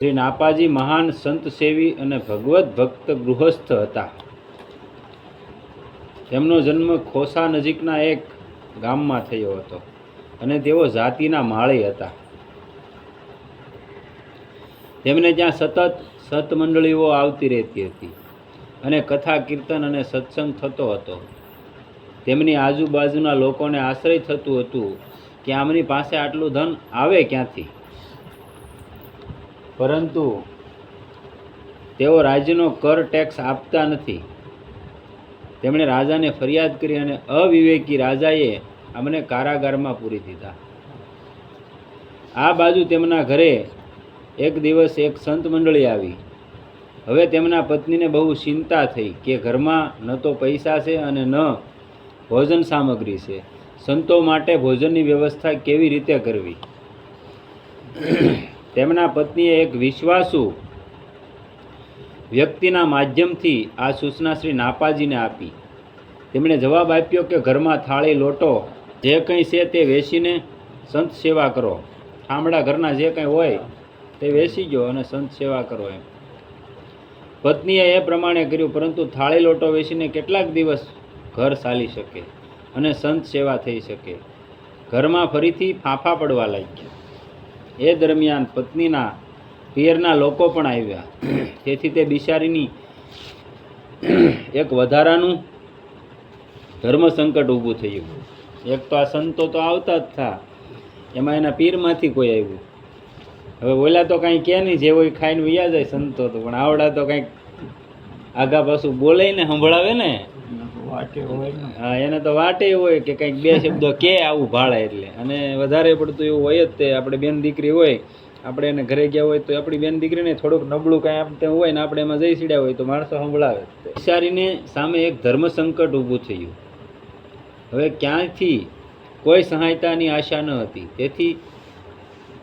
શ્રી નાપાજી મહાન સંત સેવી અને ભગવત ભક્ત ગૃહસ્થ હતા. તેમનો જન્મ ખોસા નજીકના એક ગામમાં થયો હતો અને તેઓ જાતિના માળી હતા. તેમને ત્યાં સતત સત્મંડળીઓ આવતી રહેતી હતી અને કથા કીર્તન અને સત્સંગ થતો હતો. તેમની આજુબાજુના લોકોને આશ્ચર્ય થતું હતું કે આમની પાસે આટલું ધન આવે ક્યાંથી, પરંતુ તેઓ રાજ્યનો કર ટેક્સ આપતા નથી. તેમણે રાજાને ફરિયાદ કરી અને અવિવેકી રાજાએ અમને કારાગારમાં પૂરી દીધા. આ બાજુ તેમના ઘરે એક દિવસ એક સંત મંડળી આવી. હવે તેમના પત્નીને બહુ ચિંતા થઈ કે ઘરમાં ન તો પૈસા છે અને ન ભોજન સામગ્રી છે. સંતો માટે ભોજનની વ્યવસ્થા કેવી રીતે કરવી? તેમના પત્નીએ એક વિશ્વાસુ વ્યક્તિના માધ્યમથી આ સૂચના શ્રી નાપાજીને આપી. તેમણે જવાબ આપ્યો કે ઘરમાં થાળી લોટો જે કંઈ છે તે વેચીને સંત સેવા કરો. ઠામડા ઘરના જે કંઈ હોય તે વેચી ગયો અને સંત સેવા કરો એમ. પત્નીએ એ પ્રમાણે કર્યું, પરંતુ થાળી લોટો વેચીને કેટલાક દિવસ ઘર ચાલી શકે અને સંત સેવા થઈ શકે? ઘરમાં ફરીથી ફાંફા પડવા લાગ્યા. એ દરમિયાન પત્નીના પિયરના લોકો પણ આવ્યા. તેથી તે બિચારીની એક વધારાનું ધર્મ સંકટ ઊભું થયું. એક તો આ સંતો તો આવતા જ થા, એમાં એના પીરમાંથી કોઈ આવ્યું. હવે ઓલા તો કાંઈ કહે નહીં, જે હોય ખાઈને વૈયા જાય સંતો તો, પણ આવડા તો કાંઈક આગા પાછું બોલે ને સંભળાવે ને. હા, એને તો વાટે હોય કે કંઈક બે શબ્દો કે આવું ભાળે એટલે. અને વધારે પડતું એવું હોય જ તે. આપણે બેન દીકરી હોય, આપણે એને ઘરે ગયા હોય તો આપણી બેન દીકરીને થોડુંક નબળું કાંઈ આમ તેમ હોય ને આપણે એમાં જઈ સીડ્યા હોય તો માણસો સંભળાવે. બિચારીને સામે એક ધર્મ સંકટ ઊભું થયું. હવે ક્યાંયથી કોઈ સહાયતાની આશા ન હતી. તેથી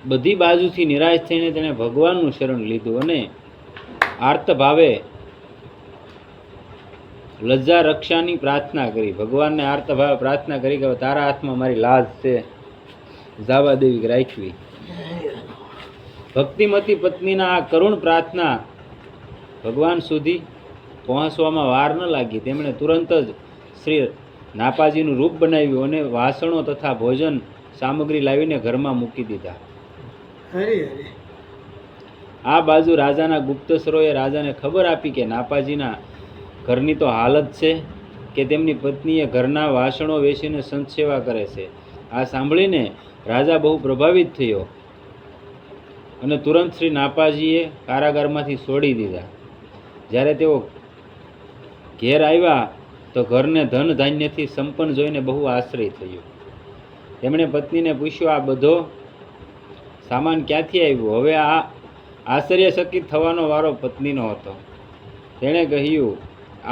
બધી બાજુથી નિરાશ થઈને તેણે ભગવાનનું શરણ લીધું અને આર્ત ભાવે લજ્જા રક્ષાની પ્રાર્થના કરી. ભગવાનને આર્ત ભાવે પ્રાર્થના કરી કે તારા હાથમાં મારી લાજ છે, જાવા દેવી રાખવી. ભક્તિમતી પત્નીના આ કરુણ પ્રાર્થના ભગવાન સુધી પહોંચવામાં વાર ન લાગી. તેમણે તુરંત જ શ્રી નાપાજીનું રૂપ બનાવ્યું અને વાસણો તથા ભોજન સામગ્રી લાવીને ઘરમાં મૂકી દીધા. આ બાજુ રાજાના ગુપ્તચરોએ રાજાને ખબર આપી કે નાપાજીના ઘરની તો હાલત છે કે તેમની પત્નીએ ઘરના વાસણો વેચીને સંત સેવા કરે છે. આ સાંભળીને રાજા બહુ પ્રભાવિત થયો અને તુરંત શ્રી નાપાજીએ કારાગારમાંથી છોડી દીધા. જ્યારે તેઓ ઘેર આવ્યા તો ઘરને ધન ધાન્યથી સંપન્ન જોઈને બહુ આશ્ચર્ય થયો. તેમણે પત્નીને પૂછ્યું, આ બધો સામાન ક્યાંથી આવ્યો? હવે આ આશ્ચર્યચકિત થવાનો વારો પત્નીનો હતો. તેણે કહ્યું,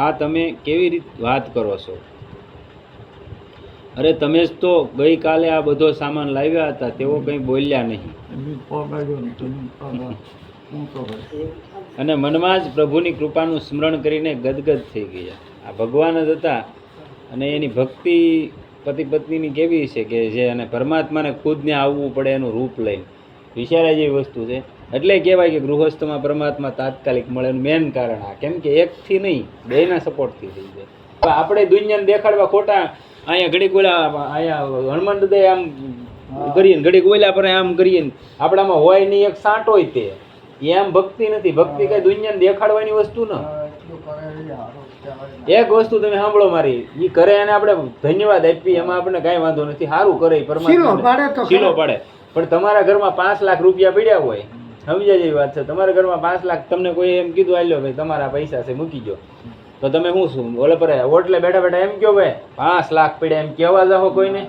આ તમે કેવી રીતે વાત કરો છો? અરે તમે જ તો ગઈકાલે આ બધો સામાન લાવ્યા હતા. તેઓ કંઈ બોલ્યા નહીં અને મનમાં જ પ્રભુની કૃપાનું સ્મરણ કરીને ગદગદ થઈ ગયા. આ ભગવાન જ હતા અને એની ભક્તિ પતિ પત્નીની કેવી છે કે જે અને પરમાત્માને ખુદને આવવું પડે એનું રૂપ લઈને. વિચાર્યા જેવી વસ્તુ છે. એટલે કહેવાય કે ગૃહસ્થમાં પરમાત્મા તાત્કાલિક મળે એનું મેન કારણ આ. કેમ કે એકથી નહીં, બેના સપોર્ટથી થઈ જાય. આપણે દુનિયાને દેખાડવા ખોટા અહીંયા ઘડીક ઓલા અહીંયા હનુમાન હૃદય આમ કરીએ ને ઘડીક ઓલા પર આમ કરીએ ને આપણામાં હોય નહીં એક સાંટ હોય તે એમ ભક્તિ નથી. ભક્તિ કઈ દુનિયાને દેખાડવાની વસ્તુ ન. એક વસ્તુ તમે સાંભળો મારી, એ કરે અને આપણે ધન્યવાદ આપીએ એમાં આપણે કાંઈ વાંધો નથી. સારું કરે પરમાત્મા શીલો પાડે. પણ તમારા ઘરમાં 5 લાખ રૂપિયા પડ્યા હોય, સમજ્યા જેવી વાત છે. તમારા ઘરમાં 5 લાખ તમને કોઈ એમ કીધું આલ્યો ભાઈ તમારા પૈસા છે મૂકી ગયો, તો તમે શું ઓલે પર ઓટલે બેઠા બેઠા એમ કહો ભાઈ 5 લાખ પડ્યા એમ કહેવા જાઓ? કોઈને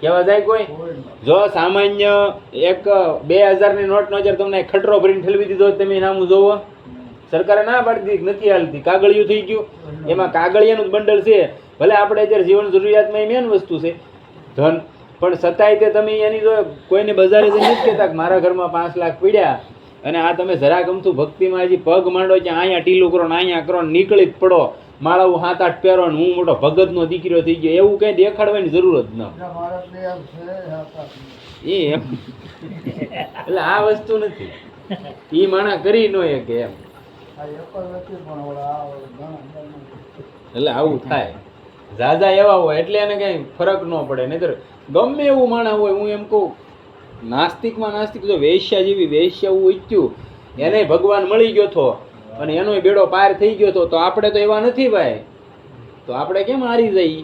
કહેવા જાય કોઈ? જો સામાન્ય એક 2000ની નોટનો જ્યારે તમને ખટરો ભરીને ઠલવી દીધો તમે નામું જોવો, સરકારે ના પાડી દીધી નથી હાલતી, કાગળિયું થઈ ગયું. એમાં કાગળિયાનું બંડલ છે. ભલે આપણે અત્યારે જીવન જરૂરિયાતમાં એ મેન વસ્તુ છે ધન, પણ છતાંય તે તમે એની જો કોઈને બજારે જઈને નથી કહેતા કે મારા ઘરમાં 5 લાખ પડ્યા અને આ તમે જરા ગમતું ભક્તિમાં હજી પગ માંડો કે અહીંયા ટીલું કરો ને અહીંયા કરો ને નીકળી જ પડો, માળાઓ 7-8 પહેરો ને હું મોટો ભગતનો દીકરો થઈ ગયો, એવું કંઈ દેખાડવાની જરૂર જ ન. એમ એટલે આ વસ્તુ નથી. ઈ માણા કરી ન કે એમ. એટલે આવું થાય. ઝાઝા એવા હોય એટલે એને કઈ ફરક ન પડે. નહીતર ગમે એવું માણા હોય, હું એમ કહું નાસ્તિકમાં નાસ્તિક, જો વેશ્યા જેવી વેશ્યા એવું ઈચ્છ્યું એને ભગવાન મળી ગયો હતો અને એનો બેડો પાર થઈ ગયો હતો, તો આપણે તો એવા નથી ભાઈ. તો આપણે કેમ હારી જઈ?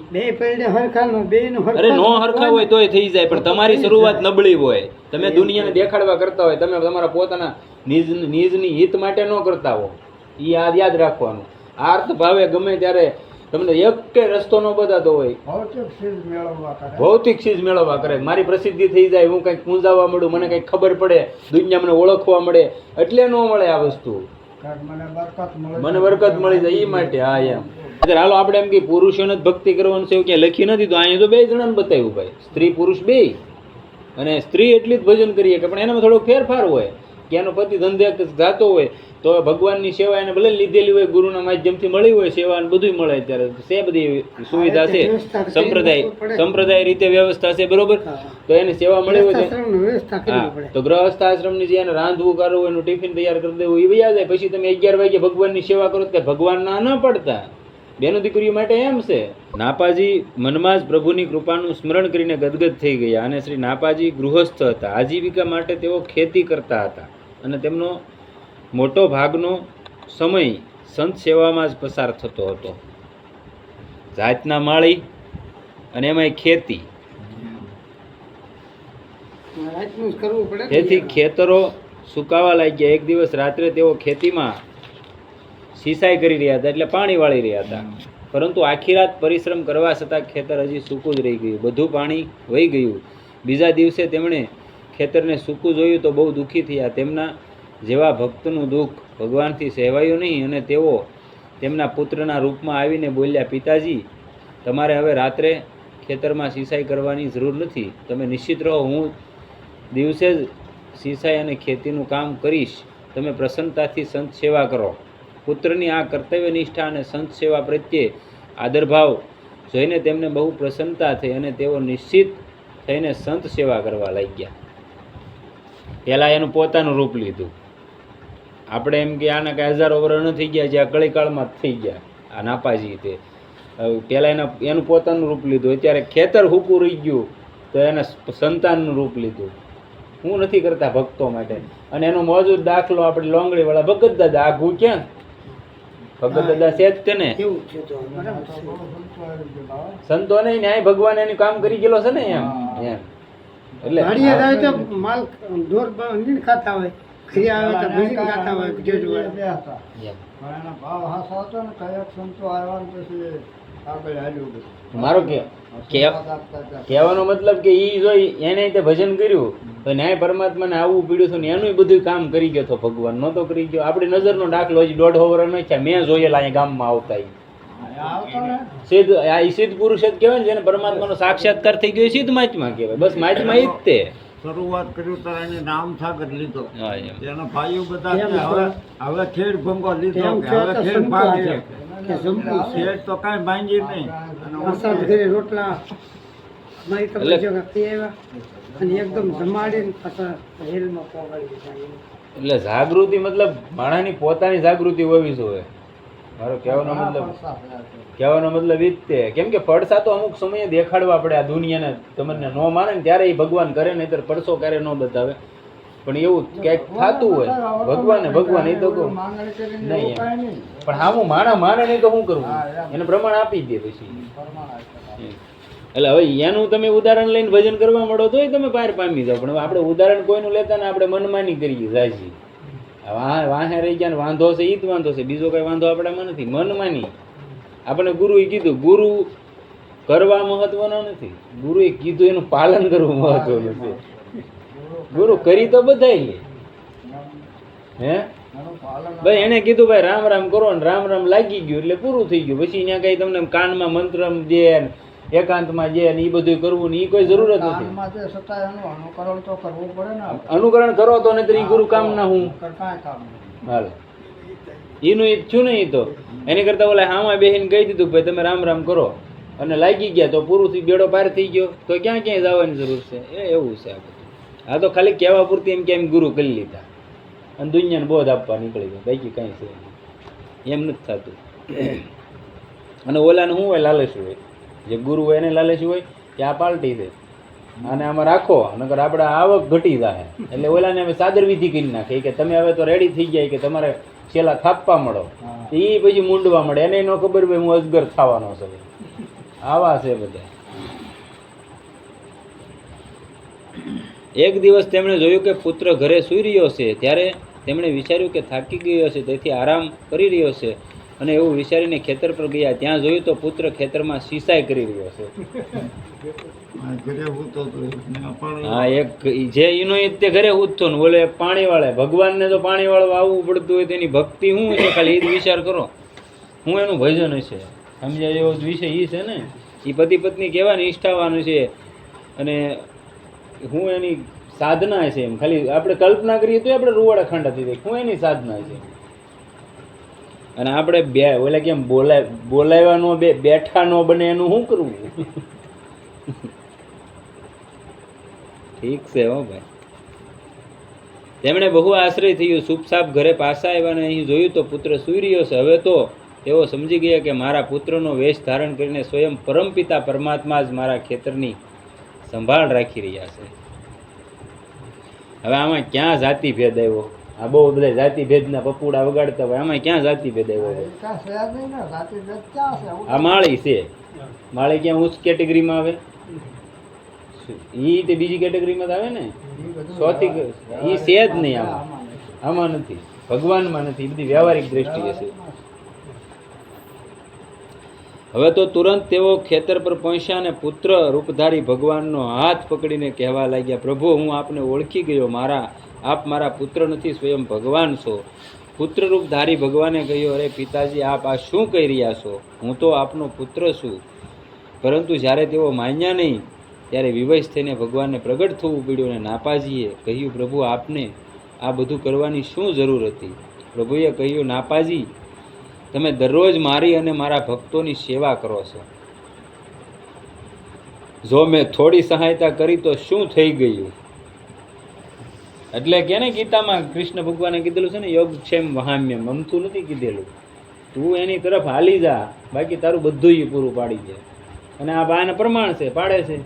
અરે નો હરખા હોય તોય થઈ જાય, પણ તમારી શરૂઆત નબળી હોય. તમે દુનિયાને દેખાડવા કરતા હોય, તમે તમારા પોતાના નિજની હિત માટે ન કરતા હો. એ યાદ રાખવાનું. આર્થ ભાવે ગમે ત્યારે તમને એક કે રસ્તો ન બતાતો હોય, ભૌતિક ચીજ મેળવવા કરે. મારી પ્રસિદ્ધિ થઈ જાય, હું કંઈક પૂંજાવા મળું, મને કંઈક ખબર પડે, દુનિયા મને ઓળખવા મળે, એટલે ન મળે આ વસ્તુ. મને બરકત મળી જાય એ માટે. હા એમ. હાલો આપણે એમ કે પુરુષોને જ ભક્તિ કરવાનું છે એવું ક્યાં લખી નથી, તો અહીંયા તો 2 જણાને બતાવ્યું ભાઈ, સ્ત્રી પુરુષ 2. અને સ્ત્રી એટલી જ ભજન કરીએ કે, પણ એનામાં થોડો ફેરફાર હોય કે એનો પતિ ધંધે જાતો હોય તો ભગવાનની સેવા એને ભલે લીધેલી હોય, ગુરુના માધ્યમથી મળી હોય સેવા, અને બધું મળે. અત્યારે છે બધી સુવિધા છે, સંપ્રદાય રીતે વ્યવસ્થા છે, બરોબર. તો એની સેવા મળી હોય તો ગ્રહસ્થ આશ્રમની જે એને રાંધવું કરવું, એનું ટિફિન તૈયાર કરી દેવું, એ યાદ જાય. પછી તમે 11 વાગે ભગવાનની સેવા કરો તો ભગવાન ના ન પડતા. બેનો દીકરીઓ માટે એમ છે. નાપાજી મનમાં જ પ્રભુની કૃપાનું સ્મરણ કરીને ગદગદ થઈ ગયા. અને શ્રી નાપાજી ગૃહસ્થ હતા. આજીવિકા માટે તેઓ ખેતી કરતા હતા અને તેમનો મોટો ભાગનો સમય સંત સેવામાં જ પસાર થતો હતો. જાતના માળી અને એમાંય ખેતી. તેથી ખેતરો સુકાવા લાગ્યા. એક દિવસ રાત્રે તેઓ ખેતીમાં સિંચાઈ કરી રહ્યા હતા, એટલે પાણી વાળી રહ્યા હતા. પરંતુ આખી રાત પરિશ્રમ કરવા છતાં ખેતર હજી સૂકું જ રહી ગયું, બધું પાણી વહી ગયું. બીજા દિવસે તેમણે ખેતરને સૂકું જોયું તો બહુ દુઃખી થયા. તેમના જેવા ભક્તનું દુઃખ ભગવાનથી સહેવાયું નહીં, અને તેઓ તેમના પુત્રના રૂપમાં આવીને બોલ્યા, પિતાજી, તમારે હવે રાત્રે ખેતરમાં સિંચાઈ કરવાની જરૂર નથી. તમે નિશ્ચિત રહો, હું દિવસે જ સિંચાઈ અને ખેતીનું કામ કરીશ. તમે પ્રસન્નતાથી સંત સેવા કરો. પુત્રની આ કર્તવ્ય નિષ્ઠા અને સંત સેવા પ્રત્યે આદરભાવ જોઈને તેમને બહુ પ્રસન્નતા થઈ અને તેઓ નિશ્ચિત થઈને સંત સેવા કરવા લાગ્યા. પહેલાં એનું પોતાનું રૂપ લીધું. આપણે એમ કે આના કાંઈ 1000 વર્ષ ન થઈ ગયા, જે આ કળીકાળમાં થઈ ગયા આ નાપાજી. તે પહેલાં એનું પોતાનું રૂપ લીધું. અત્યારે ખેતર હૂકું રહી ગયું તો એના સંતાનનું રૂપ લીધું. હું નથી કરતા ભક્તો માટે. અને એનો મોજૂદ દાખલો આપણે લોંગડીવાળા ભગત દાદા. આઘું ક્યાં ભગત દાદા છે જ તેને સંતો નહીં, ન્યાય ભગવાન એનું કામ કરી ગયેલો છે ને એમ. એટલે માલ ઢોર ખાતા હોય, મારો કહેવાનો મતલબ કે ઈ જોઈ એને તે ભજન કર્યું તો ન્યાય પરમાત્માને આવવું પીડ્યું હતું ને એનું બધું કામ કરી ગયો હતો ભગવાન. નહોતો કરી ગયો. આપણી નજરનો દાખલો હજી 1.5 વર્ષ નહીં થયા, મેં જોયેલા અહીંયા ગામમાં આવતા. સિદ્ધ આ સિદ્ધ પુરુષ જ કહેવાય ને, જેને પરમાત્માનો સાક્ષાત્કાર થઈ ગયો, સિદ્ધ મહાત્મા કહેવાય. બસ મહાત્મા ઈ જ તે. શરૂઆત કર્યું તો એને નામ સાગર લીધો, એના ભાઈઓ બધા હવે ખેડ ભંગો લીધો, હવે ખેડ ભાગ છે. ખેડ તો કાંઈ ભાંગી નહીં. રોટલા એટલે જાગૃતિ મતલબ માણસની પોતાની જાગૃતિ હોવી જોઈએ. મારો કહેવાનો મતલબ ઈ જ તે. કેમ કે પડસા તો અમુક સમયે દેખાડવા પડે આ દુનિયાને. તમને ન માને ને ત્યારે એ ભગવાન કરે, નહીતર પડસો ક્યારે ન બતાવે. પણ એવું ક્યાંક થતું હોય ભગવાન એ તો કહું નહીં. પણ હા, હું માને નહીં તો શું કરવું? એને પ્રમાણ આપી દે પછી. એટલે હવે એનું તમે ઉદાહરણ લઈને ભજન કરવા મળો તોય તમે પાર પામી જાઓ. પણ આપણે ઉદાહરણ કોઈનું લેતા ને આપણે મનમાની કરીએ જાજી. વાહે રહી ગયા ને વાંધો છે, ઈ જ વાંધો છે, બીજો કઈ વાંધો આપણામાં નથી. મનમાની. આપણે ગુરુએ કીધું, ગુરુ કરવા મહત્વનો નથી, ગુરુએ કીધું એનું પાલન કરવું મહત્વનું છે. ગુરુ કરી તો બધાય લે. હે ભાઈ એને કીધું ભાઈ રામ રામ કરો ને રામ રામ લાગી ગયું એટલે પૂરું થઈ ગયું. પછી અહીંયા કઈ તમને કાનમાં મંત્ર દે, એકાંતમાં જે ને એ બધું કરવું ને એ કોઈ જરૂરત નથી. અનુકરણ કરો તો નહીં એ ગુરુ કામ ના. હું હાલ એનું ઈચ્છું નહીં. તો એની કરતા ઓલા હામાં બેહીને કહી દીધું ભાઈ તમે રામ રામ કરો અને લાગી ગયા તો પૂરું થઈ, બેડો પાર થઈ ગયો. તો ક્યાં ક્યાંય જવાની જરૂર છે? એવું છે આ બધું. આ તો ખાલી કહેવા પૂરતી એમ કે એમ ગુરુ કરી લીધા. અને દુનિયાને બોધ આપવા નીકળી જાય, બાકી કાંઈ છે નહીં. એમ નથી થતું. અને ઓલાને શું હોય, લાલચ હોય. જે ગુરુ હોય એને લાલચ હોય કે આ પાર્ટી છે, અને આમાં રાખો, નકર આપણે આવક ઘટી જાય. એટલે ઓલાને અમે સાદર વિધિ કરી નાખે કે તમે હવે તો રેડી થઈ જાય કે તમારે છેલ્લા થાપવા મળો. એ પછી મૂંડવા મળે, એને ન ખબર હોય હું અજગર થવાનો છે. આવા છે બધા. એક દિવસ તેમણે જોયું કે પુત્ર ઘરે સૂઈ રહ્યો છે. ત્યારે તેમણે વિચાર્યું કે થાકી ગયો છે, તેથી આરામ કરી રહ્યો છે. અને એવું વિચારીને ખેતર પર ગયા. ત્યાં જોયું તો પુત્ર ખેતરમાં સિંચાઈ કરી રહ્યો છે. હા, એક જે એનો તે ઘરે ઉઠતો ને બોલે પાણી વાળે. ભગવાનને તો પાણી વાળવા આવવું પડતું હોય, તેની ભક્તિ શું છે ખાલી એ જ વિચાર કરો. હું એનું ભજન હશે, સમજાય એવો વિષય એ છે ને. એ પતિ પત્ની કેવા નિષ્ઠાવાનું છે, અને હું એની સાધના છે. એમ ખાલી આપણે કલ્પના કરીએ તો આપણે રૂવાડા ખાંડા થઈ જાય. હું એની સાધના છે. અને આપણે બે ઓલા કેમ બોલાવ્યા નો બેઠા નો બને એનું શું કરવું? ઠીક છે હો ભાઈ. તેમણે બહુ આશ્રય થયું. સુપસાપ ઘરે પાછા આવ્યા અને અહીં જોયું તો પુત્ર સૂઈ રહ્યો છે. હવે તો તેઓ સમજી ગયા કે મારા પુત્રનો વેશ ધારણ કરીને સ્વયં પરમપિતા પરમાત્મા જ મારા ખેતરની સંભાળ રાખી રહ્યા છે. હવે આમાં ક્યાં જાતિ ભેદ આવ્યો? આ બહુ બધા જાતિ ભેદના પપુડા વગાડતા હોય, આમાં ક્યાં જાતિ ભેદ આવ્યો? આ માળી છે. માળી ક્યાં ઉચ્ચ કેટેગરીમાં આવે? ઈ તે બીજી કેટેગરીમાં આવે ને. ચોથી ઈ છે જ નહીં. આમાં નથી, ભગવાનમાં નથી. બધી વ્યવહારિક દ્રષ્ટિએ છે. હવે તો તુરંત તેઓ ખેતર પર પહોંચ્યા અને પુત્ર રૂપધારી ભગવાનનો હાથ પકડીને કહેવા લાગ્યા, પ્રભુ, હું આપને ઓળખી ગયો. આપ મારા પુત્ર નથી, સ્વયં ભગવાન છો. પુત્ર રૂપધારી ભગવાને કહ્યું, અરે પિતાજી, આપ આ શું કહી રહ્યા છો? હું તો આપનો પુત્ર છું. પરંતુ જ્યારે તેઓ માન્યા નહીં ત્યારે વિવશ થઈને ભગવાનને પ્રગટ થવું પડ્યું. અને નાપાજીએ કહ્યું, પ્રભુ, આપને આ બધું કરવાની શું જરૂર હતી? પ્રભુએ કહ્યું, નાપાજી, તમે દરરોજ મારી અને મારા ભક્તોની સેવા કરો છો. જો મેં થોડી સહાયતા કરી તો શું થઈ ગયું? એટલે કે ને ગીતામાં કૃષ્ણ ભગવાને કીધેલું છે ને, યોગક્ષેમ વહામ્યમ. અમથું નથી કીધેલું. તું એની તરફ હાલી જા, બાકી તારું બધું પૂરું પાડી દે. અને આ બાને પ્રમાણ છે, પાડે છે.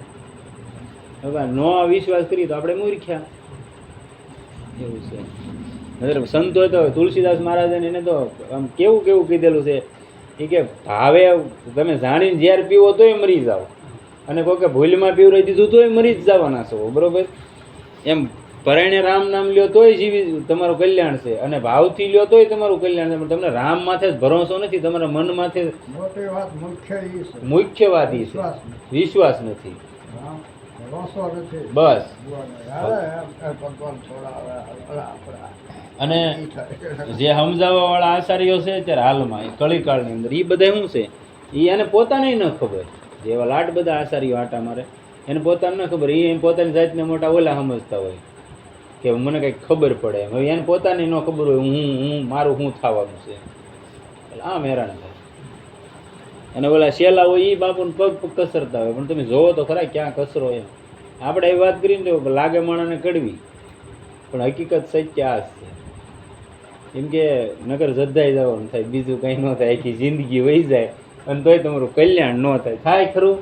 હવે નો વિશ્વાસ કરીએ તો આપણે મૂર્ખ્યા. એવું છે. સંતો તો તુલસીદાસ મહારાજ એને તો આમ કેવું કેવું કીધેલું છે એ કે ભાવે તમે જાણીને ઝેર પીવો તોય મરી જાઓ, અને કોઈ કે ભૂલમાં પીવરાઈ દીધું તોય મરી જ જવાના છો. બરોબર? એમ પરાયણે રામ નામ લ્યો તોય જીવી તમારું કલ્યાણ છે, અને ભાવથી લ્યો તોય તમારું કલ્યાણ છે. પણ તમને રામ માથે જ ભરોસો નથી, તમારા મન માથે મુખ્ય વાત એ છે વિશ્વાસ નથી. બસ. અને જે સમજાવવા વાળા આચાર્યો છે અત્યારે હાલમાં કળીકાળની અંદર, એ બધા શું છે, એ એને પોતાને ન ખબર. જેવા લાટ બધા આચાર્યો આટા મારે, એને પોતાને ન ખબર. એ પોતાની જાતને મોટા ઓલા સમજતા હોય કે મને કંઈક ખબર પડે. હવે એને પોતાને ન ખબર હોય હું મારું શું થવાનું છે. આમ હેરાન થાય. અને ઓલા શેલા હોય એ બાપુને પગ કસરતા હોય, પણ તમે જોવો તો ખરા ક્યાં કસરો એમ. આપણે એ વાત કરીને તો લાગે માણાને કડવી, પણ હકીકત સત્ય આ જ છે. એમ કે નગર જધાઈ જવાનું થાય, બીજું કંઈ ન થાય. આખી જિંદગી વહી જાય અને તોય તમારું કલ્યાણ ન થાય. થાય ખરું?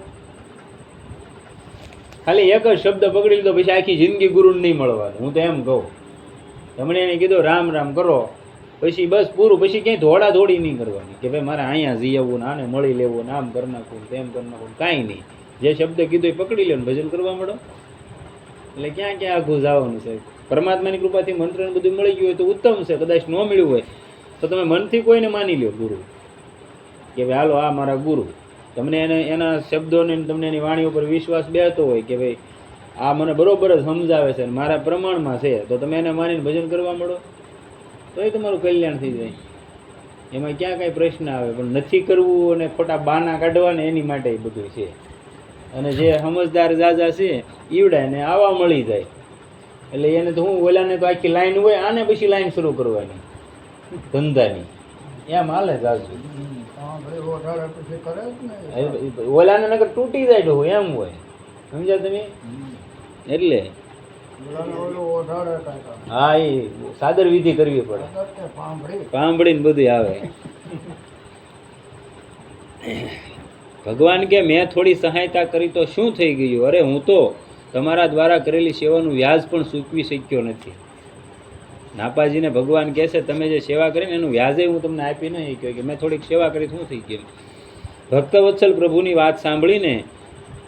ખાલી એક જ શબ્દ પકડી લીધો પછી આખી જિંદગી ગુરુને નહીં મળવાનું. હું તો એમ કહું, તમને એને કીધું રામ રામ કરો, પછી બસ પૂરું. પછી ક્યાંય ધોડા ધોડી નહીં કરવાની કે ભાઈ મારે અહીંયા જઈ આવવું ને આને મળી લેવું ને આમ કરી નાખવું તેમ કરી નાખવું. કાંઈ નહીં. જે શબ્દ કીધો એ પકડી લે ને ભજન કરવા મળો. એટલે ક્યાં ક્યાં આઘું જવાનું છે. પરમાત્માની કૃપાથી મંત્રને બધું મળી ગયું હોય તો ઉત્તમ છે. કદાચ ન મળ્યું હોય તો તમે મનથી કોઈને માની લો ગુરુ, કે ભાઈ હાલો આ મારા ગુરુ. તમને એને એના શબ્દોને તમને એની વાણી ઉપર વિશ્વાસ બેસતો હોય કે ભાઈ આ મને બરોબર જ સમજાવે છે, મારા પ્રમાણમાં છે, તો તમે એને માનીને ભજન કરવા મળો તો એ તમારું કલ્યાણ થઈ જાય. એમાં ક્યાં કાંઈ પ્રશ્ન આવે. પણ નથી કરવું અને ખોટા બાના કાઢવાને એની માટે બધું છે. અને જે સમજદાર જાજા છે ઈવડાને આવા મળી જાય. એટલે એને તો હું ઓલાને તો આખી લાઈન હોય, આને પછી લાઈન શરૂ કરવાની ધંધાની. એમ હાલે જાજુ. ઓલાને નગર તૂટી જાય હોય એમ હોય. સમજ્યા તમે? એટલે હા એ સાદર વિધિ કરવી પડે, પાંભળી ને બધું આવે. ભગવાન કે મેં થોડી સહાયતા કરી તો શું થઈ ગયું? અરે હું તો તમારા દ્વારા કરેલી સેવાનું વ્યાજ પણ ચૂકવી શક્યો નથી. નાપાજીને ભગવાન કહે છે તમે જે સેવા કરીને એનું વ્યાજે હું તમને આપી નહીં કે મેં થોડીક સેવા કરી શું થઈ ગયું? ભક્તવત્સલ પ્રભુની વાત સાંભળીને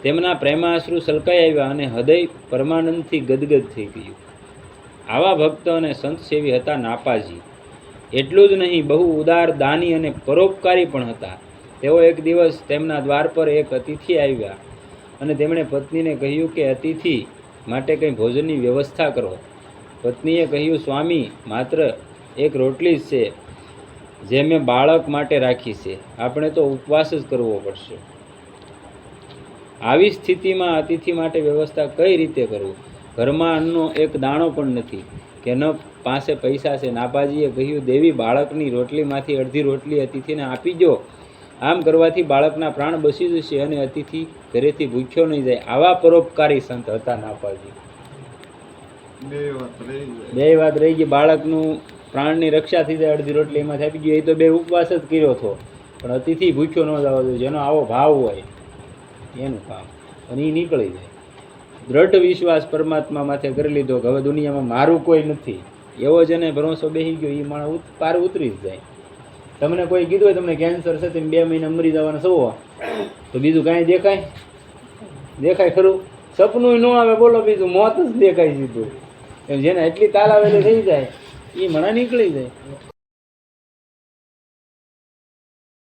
તેમના પ્રેમાશ્રુ સલકાઈ આવ્યા અને હૃદય પરમાનંદથી ગદગદ થઈ ગયું. આવા ભક્ત અને સંત સેવી હતા નાપાજી. એટલું જ નહીં, બહુ ઉદાર, દાની અને પરોપકારી પણ હતા. તેઓ એક દિવસ તેમના દ્વાર પર એક અતિથિ આવ્યા અને તેમણે પત્નીને કહ્યું કે અતિથિ માટે કંઈ ભોજનની વ્યવસ્થા કરો. પત્નીએ કહ્યું, સ્વામી, માત્ર એક રોટલી જ છે જે મેં બાળક માટે રાખી છે. આપણે તો ઉપવાસ જ કરવો પડશે. આવી સ્થિતિમાં અતિથિ માટે વ્યવસ્થા કઈ રીતે કરવું? ઘરમાં અન્નનો એક દાણો પણ નથી કે ન પાસે પૈસા છે. નાપાજીએ કહ્યું, દેવી, બાળકની રોટલીમાંથી અડધી રોટલી અતિથિને આપી દો. આમ કરવાથી બાળકના પ્રાણ બચી જશે અને અતિથિ ઘરેથી ભૂખ્યો નહીં જાય. આવા પરોપકારી સંત હતા નાપાજી. બે વાત રહી ગઈ. બાળકનું પ્રાણની રક્ષા થઈ જાય, અડધી રોટલી એમાંથી આપી ગઈ. એ તો બે ઉપવાસ જ કર્યો હતો, પણ અતિથિ ભૂખ્યો ન જવા જોઈએ. જેનો આવો ભાવ હોય એનું કામ, અને એ નીકળી જાય. દ્રઢ વિશ્વાસ પરમાત્મા માથે કરી લીધો કે હવે દુનિયામાં મારું કોઈ નથી, એવો જેને ભરોસો બેસી ગયો એ માણસ પાર ઉતરી જ જાય. તમને કોઈ કીધું હોય તમને કેન્સર છે તમે 2 મહિના મરી જવાના છો, તો બીજું કાંઈ દેખાય ખરું? સપનું ન આવે, બોલો, બીજું મોત જ દેખાય સીધું. એમ જેને એટલી તાલાવેલી થઈ જાય એ મણા નીકળી જાય.